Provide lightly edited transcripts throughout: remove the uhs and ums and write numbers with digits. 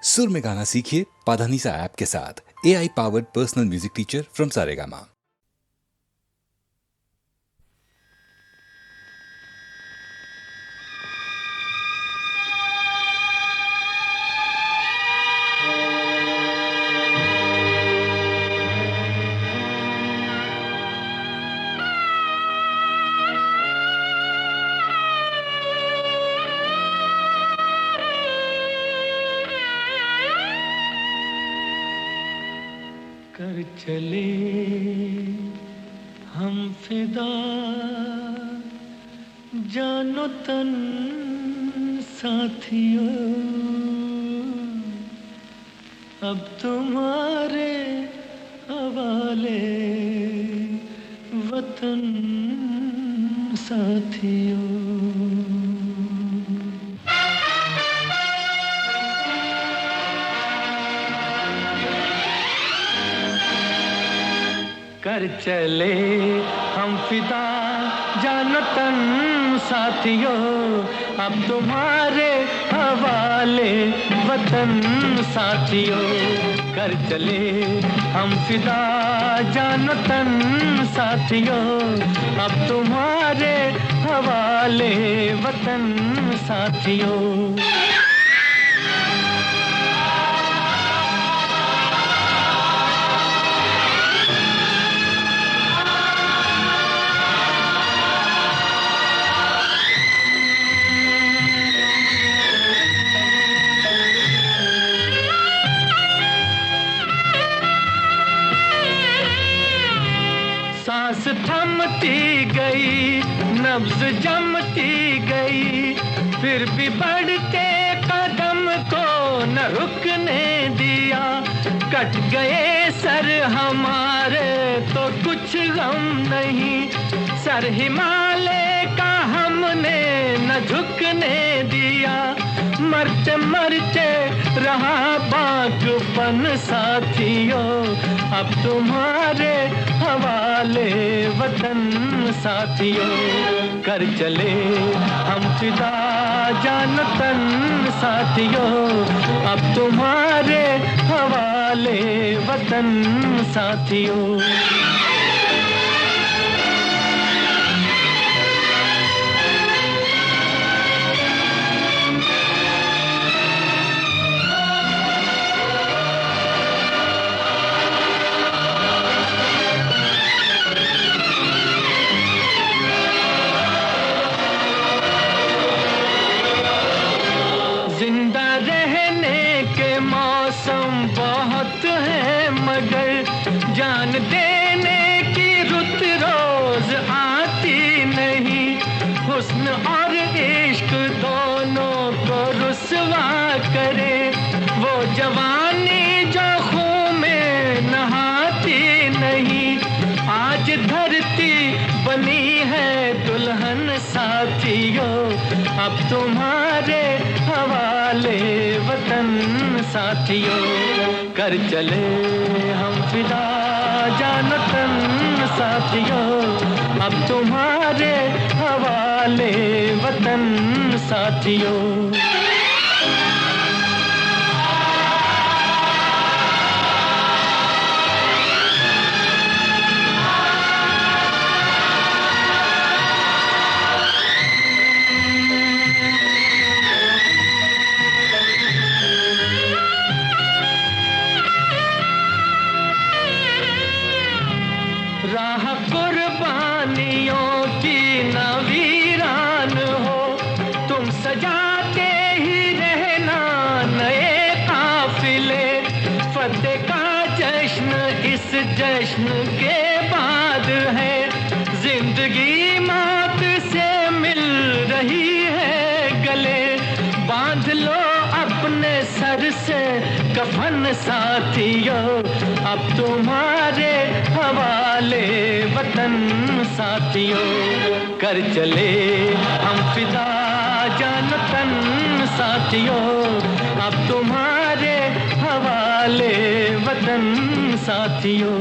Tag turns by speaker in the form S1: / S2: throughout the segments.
S1: सुर में गाना सीखिए पाधानीसा ऐप के साथ। AI powered personal music teacher from Saregama.
S2: कर चले हम फिदा जानो तन साथियों, अब तुम्हारे हवाले वतन साथियों। कर चले हम फिदा जानो तन साथियों, अब तुम्हारे हवाले वतन साथियों। कर चले हम फिदा जानो तन साथियों, अब तुम्हारे हवाले वतन साथियों। सांस थमती गई, नब्ज जमती गई, फिर भी बढ़ते कदम को न रुकने दिया। कट गए सर हमारे तो कुछ गम नहीं, सर हिमालय का हमने न झुकने दिया। मरते मरते रहा बागपन साथियों, अब तुम्हारे हवाले वतन साथियों। कर चले हम फिदा जानो तन साथियों, अब तुम्हारे हवाले वतन साथियों। जिंदा रहने के मौसम बहुत है, मगर जान देने की रुत रोज आती नहीं। हुस्न और इश्क दोनों को रुसवा करे, वो जवानी जो खून में नहाती नहीं। आज धरती बनी है दुल्हन साथियों, अब तुम्हारे हवाले वतन साथियों। कर चले हम फिदा जानो तन साथियों, अब तुम्हारे हवाले वतन साथियों। राह कुर्बानियों की न वीरान हो, तुम सजाते ही रहना नए काफिले। फतेह का जश्न इस जश्न के बाद है, जिंदगी मौत से मिल रही है गले। बांध लो अपने सर से कफन साथियों, अब तुम्हारे हवाले वतन साथियों। कर चले हम फिदा जानो तन साथियों, अब तुम्हारे हवाले वतन साथियों।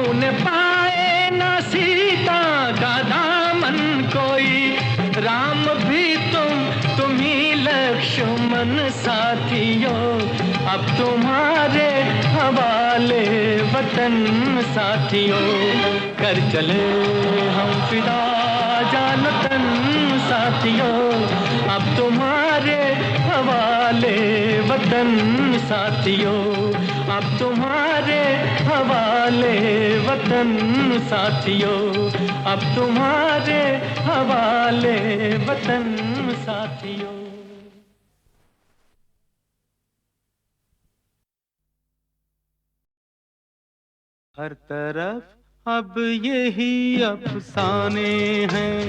S2: छूने पाए ना सीता का दामन कोई, राम भी तुम ही लक्ष्मण साथियों, अब तुम्हारे हवाले वतन साथियों, कर चले हम फिदा जानतन साथियों, अब तुम्हारे हवाले वतन साथियों, अब तुम्हारे हवाले वतन साथियों, अब तुम्हारे हवाले वतन साथियों। हर तरफ अब यही अफसाने हैं,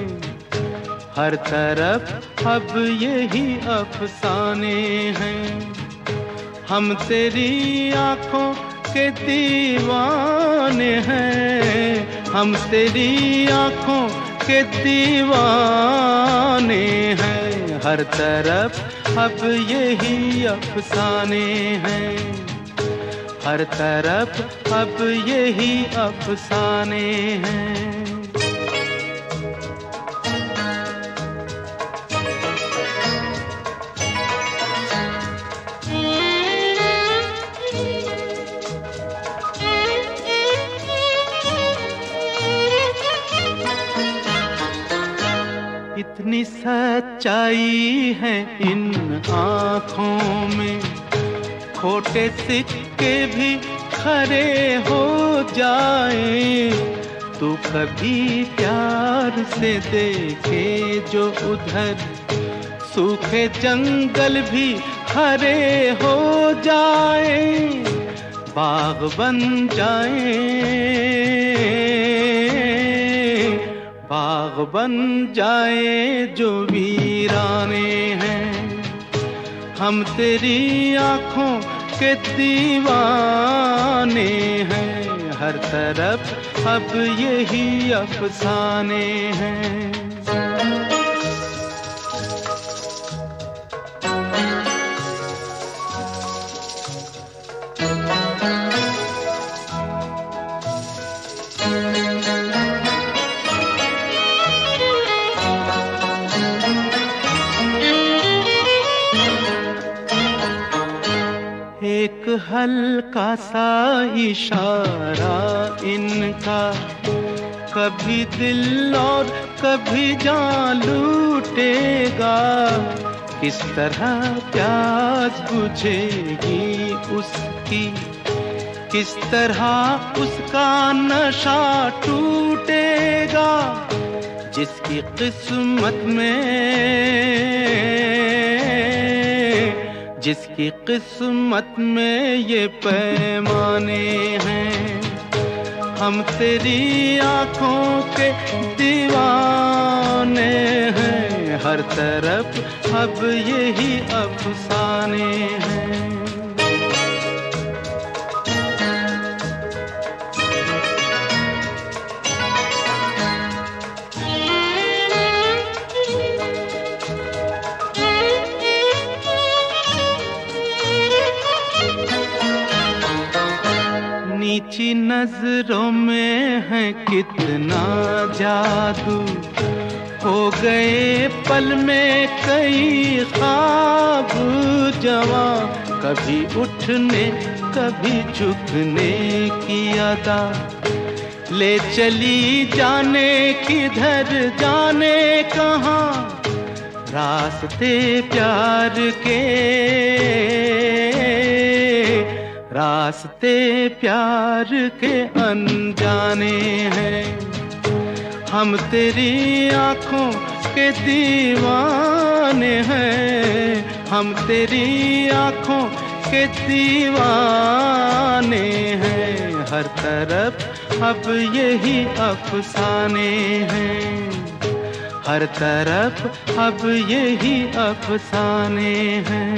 S2: हर तरफ अब यही अफसाने हैं, हम तेरी आँखों के दीवाने हैं, हम तेरी आँखों के दीवाने हैं, हर तरफ अब यही अफसाने हैं, हर तरफ अब यही अफसाने हैं। इतनी सच्चाई है इन आँखों में, खोटे सिक्के भी खरे हो जाए, तू कभी प्यार से देखे जो उधर, सूखे जंगल भी हरे हो जाए, बाग बन जाए, बाग बन जाए जो वीराने हैं, हम तेरी आँखों के दीवाने हैं, हर तरफ अब यही अफसाने हैं। एक हल्का सा इशारा इनका, कभी दिल और कभी जान लूटेगा, किस तरह प्यास बुझेगी उसकी, किस तरह उसका नशा टूटेगा, जिसकी किस्मत में, जिसकी किस्मत में ये पैमाने हैं, हम तेरी आँखों के दीवाने हैं, हर तरफ अब यही अफसाने हैं। नीची नजरों में है कितना जादू, हो गए पल में कई ख्वाब जवां, कभी उठने कभी झुकने की अदा, ले चली जाने किधर जाने कहाँ, रास्ते प्यार के, रास्ते प्यार के अनजाने हैं, हम तेरी आँखों के दीवाने हैं, हम तेरी आँखों के दीवाने हैं, हर तरफ अब यही अफसाने हैं, हर तरफ अब यही अफसाने हैं।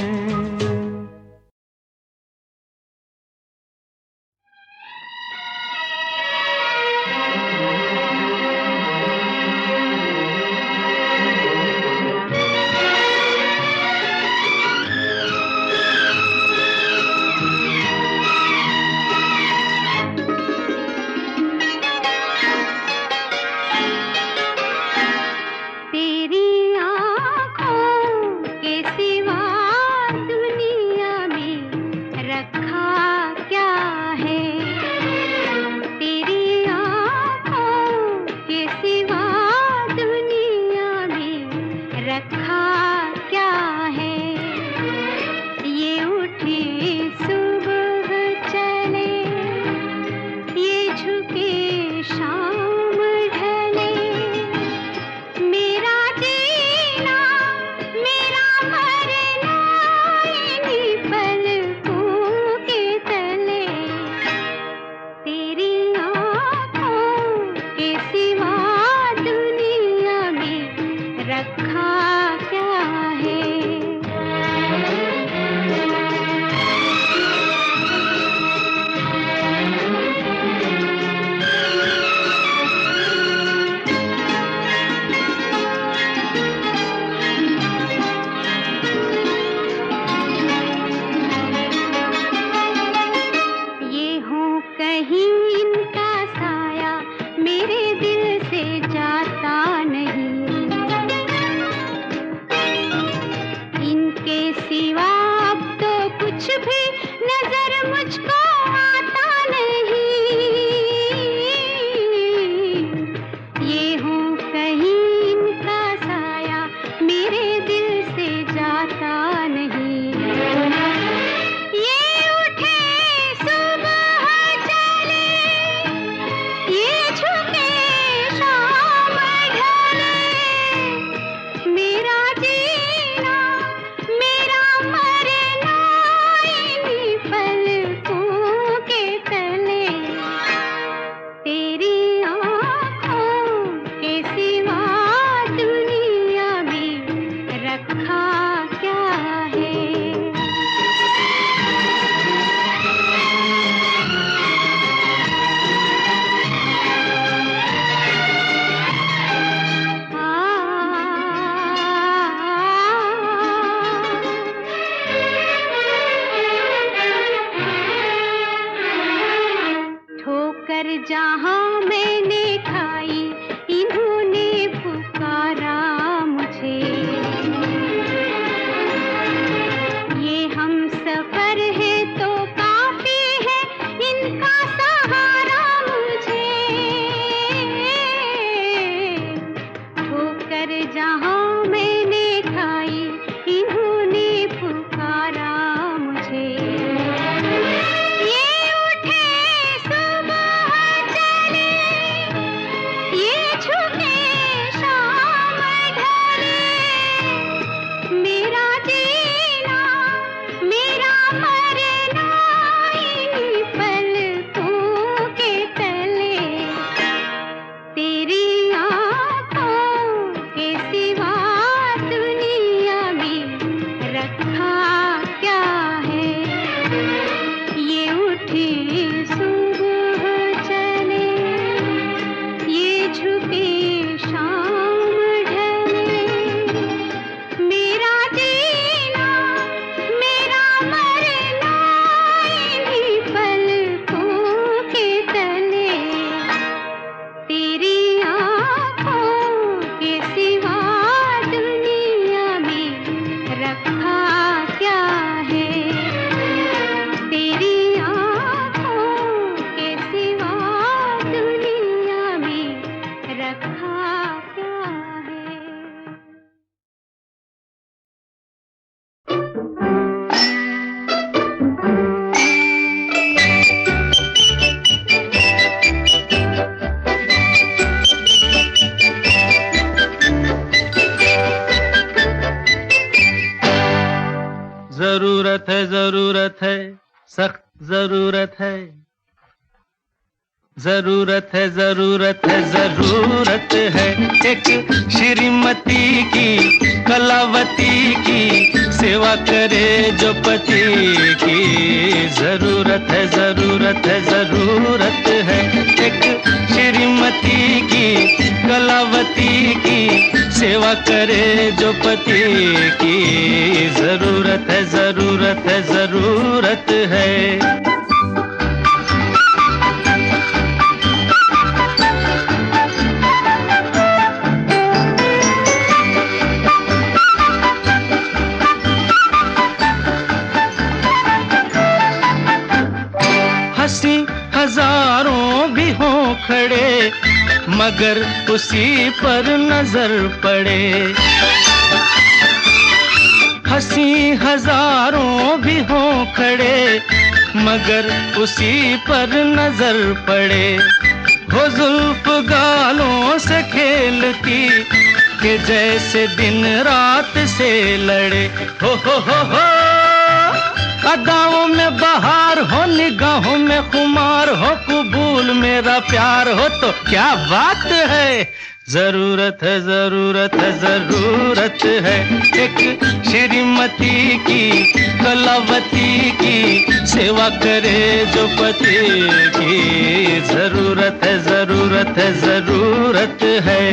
S2: जरूरत है, सख्त जरूरत है, जरूरत है, जरूरत है, जरूरत है एक श्रीमती की, कलावती की, सेवा करे जो पति की। जरूरत है, जरूरत है, जरूरत है एक श्रीमती की, कलावती की, सेवा करे जो पति की। जरूरत है, जरूरत है, जरूरत है। हंसी हजारों भी हों खड़े, मगर उसी पर नजर पड़े। हंसी हजारों भी हों खड़े, मगर उसी पर नजर पड़े। हो जुल्फ गालों से खेलती कि जैसे दिन रात से लड़े। हो अदाओं में बहार हो, निगाहों में खुमार हो, कबूल मेरा प्यार हो तो क्या बात है। जरूरत है, जरूरत है, जरूरत है एक श्रीमती की, कलावती की, सेवा करे जो पति की। जरूरत है, जरूरत है, जरूरत है।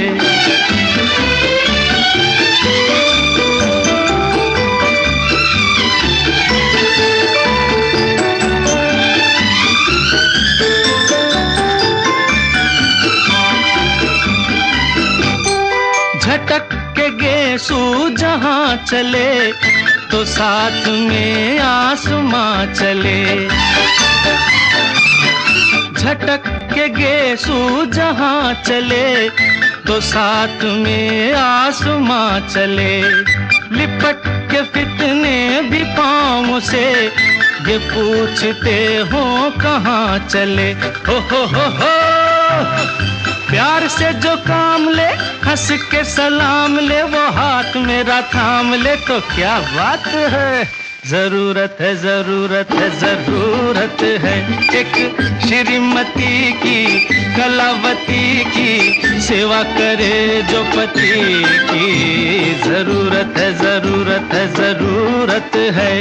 S2: झटक के गेसू जहाँ चले तो साथ में आसमां चले। झटक के गेसू जहाँ चले तो साथ में आसमां चले। लिपट के फितने भी पाँव से ये पूछते हो कहाँ चले। हो प्यार से जो काम ले, हंस के सलाम ले, वो हाथ मेरा थाम ले तो क्या बात है। जरूरत है, जरूरत है, जरूरत है एक श्रीमती की, कलावती की, सेवा करे जो पति की। जरूरत है, जरूरत है, जरूरत है।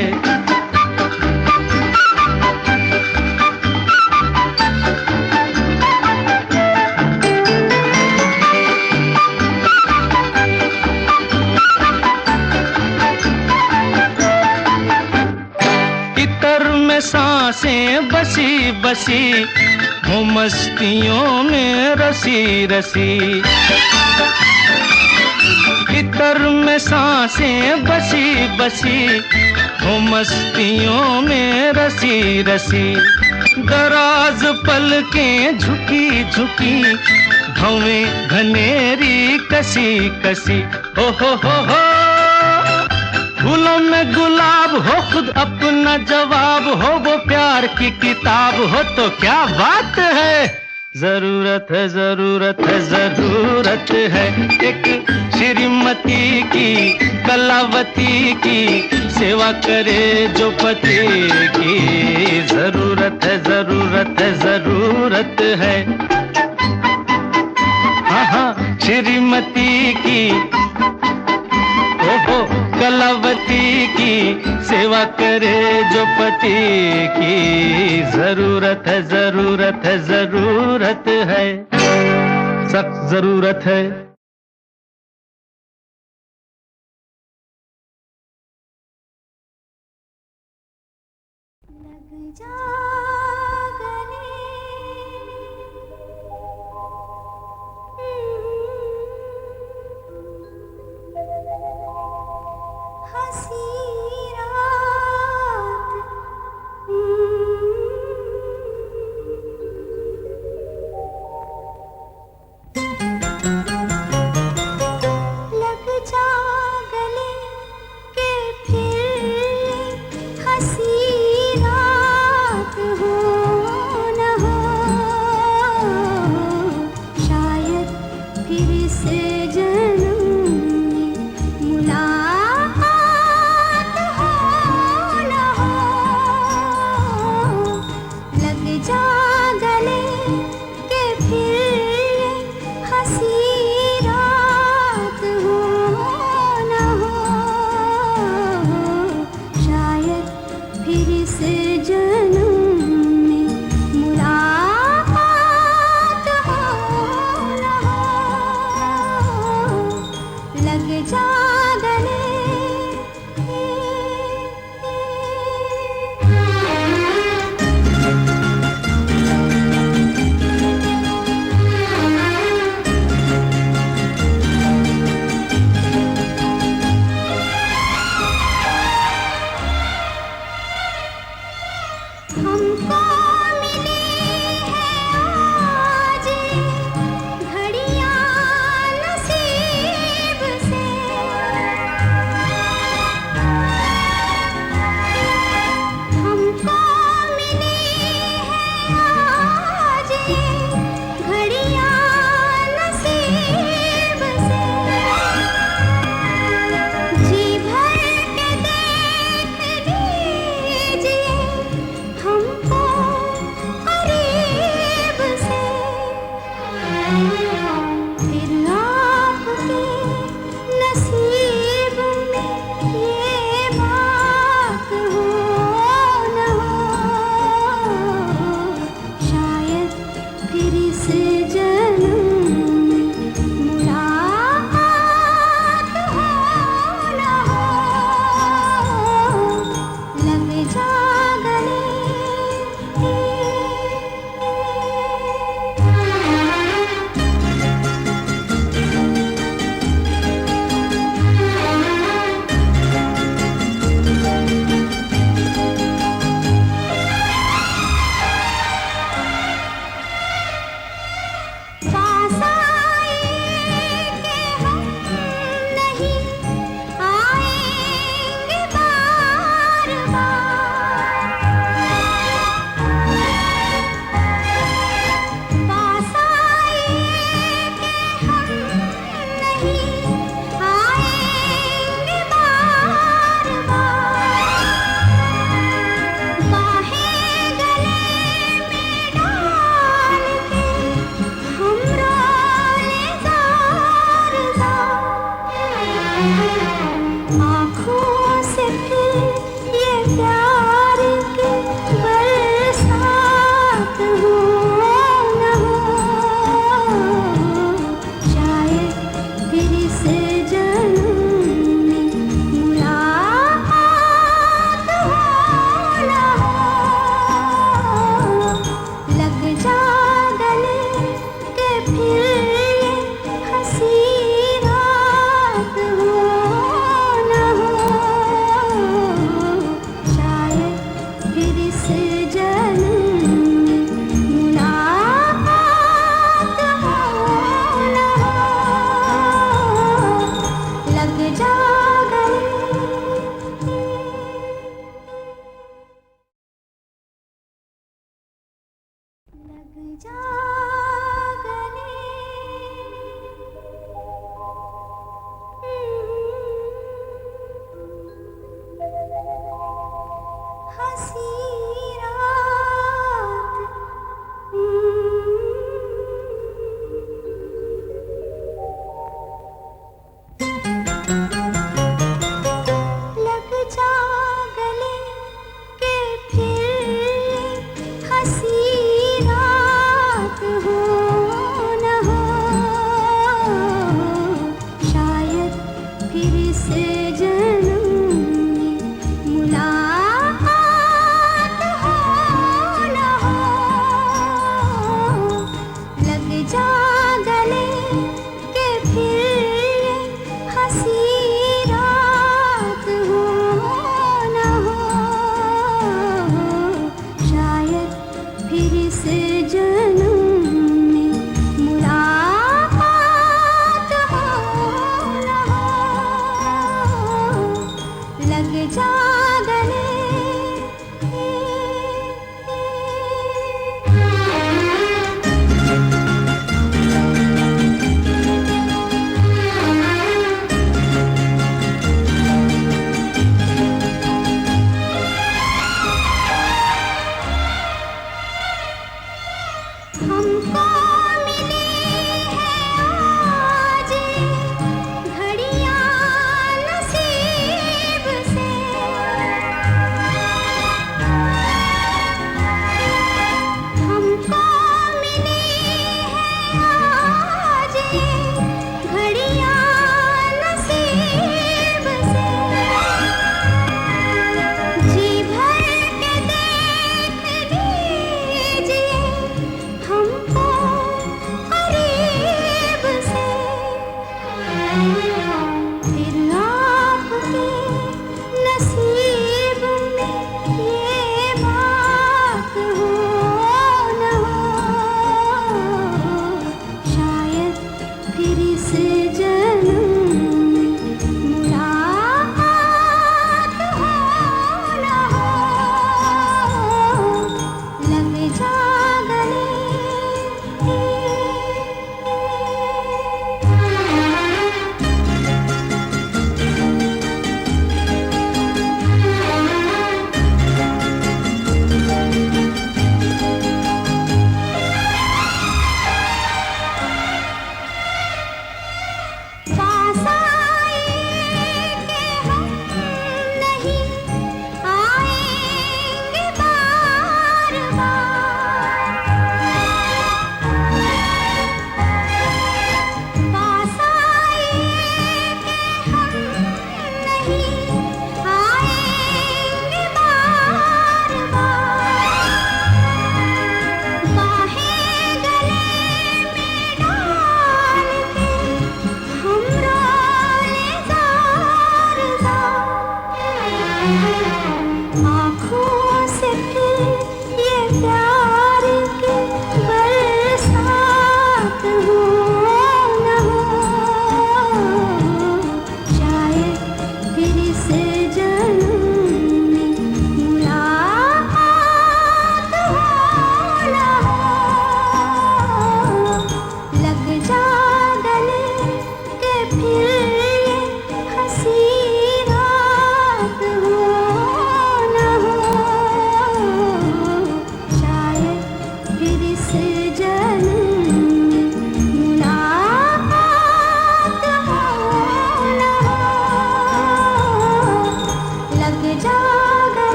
S2: सांसें बसी बसी हो, मस्तियों में रसी रसी। इतर में सांसें बसी बसी हो, मस्तियों में रसी रसी। दराज पलकें झुकी झुकी, भवें घनेरी कसी कसी। हो फूलों में गुलाब हो, खुद अपना जवाब हो, वो प्यार की किताब हो तो क्या बात है। जरूरत है, जरूरत है, जरूरत है एक श्रीमती की, कलावती की, सेवा करे जो पति की। जरूरत है, जरूरत है, जरूरत है। हाँ श्रीमती की, कलावती की, सेवा करे जो पति की। जरूरत है, जरूरत है, जरूरत है, सख्त जरूरत है।
S3: लग जा गले, हंसी रात। जा